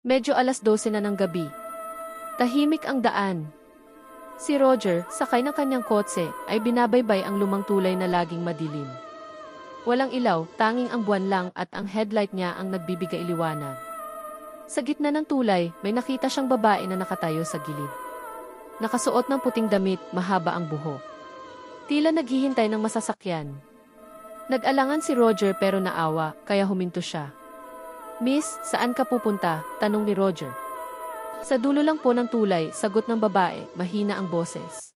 Medyo alas 12 na ng gabi. Tahimik ang daan. Si Roger, sakay ng kanyang kotse, ay binabaybay ang lumang tulay na laging madilim. Walang ilaw, tanging ang buwan lang at ang headlight niya ang nagbibigay liwanag. Sa gitna ng tulay, may nakita siyang babae na nakatayo sa gilid. Nakasuot ng puting damit, mahaba ang buhok. Tila naghihintay ng masasakyan. Nag-alangan si Roger pero naawa, kaya huminto siya. "Miss, saan ka pupunta?" tanong ni Roger. "Sa dulo lang po ng tulay," sagot ng babae, mahina ang boses.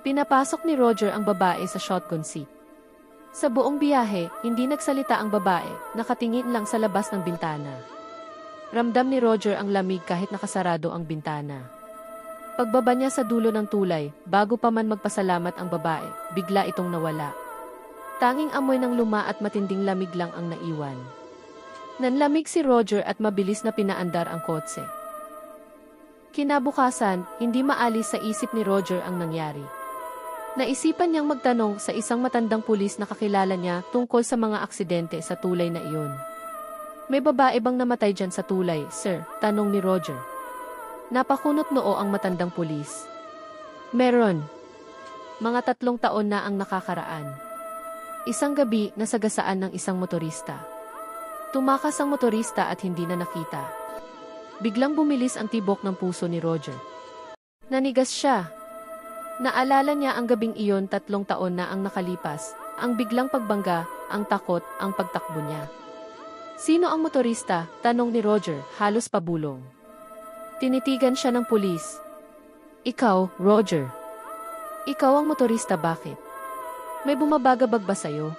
Pinapasok ni Roger ang babae sa shotgun seat. Sa buong biyahe, hindi nagsalita ang babae, nakatingin lang sa labas ng bintana. Ramdam ni Roger ang lamig kahit nakasarado ang bintana. Pagbaba niya sa dulo ng tulay, bago pa man magpasalamat ang babae, bigla itong nawala. Tanging amoy ng luma at matinding lamig lang ang naiwan. Nanlamig si Roger at mabilis na pinaandar ang kotse. Kinabukasan, hindi maalis sa isip ni Roger ang nangyari. Naisipan niyang magtanong sa isang matandang pulis na kakilala niya tungkol sa mga aksidente sa tulay na iyon. "May babae bang namatay dyan sa tulay, sir?" tanong ni Roger. Napakunot noo ang matandang pulis. "Meron. Mga 3 taon na ang nakakaraan. Isang gabi, nasagasaan ng isang motorista. Tumakas ang motorista at hindi na nakita." Biglang bumilis ang tibok ng puso ni Roger. Nanigas siya. Naalala niya ang gabing iyon 3 taon na ang nakalipas, ang biglang pagbangga, ang takot, ang pagtakbo niya. "Sino ang motorista?" tanong ni Roger, halos pabulong. Tinitigan siya ng pulis. "Ikaw, Roger. Ikaw ang motorista, bakit? May bumabagabag ba sa'yo?"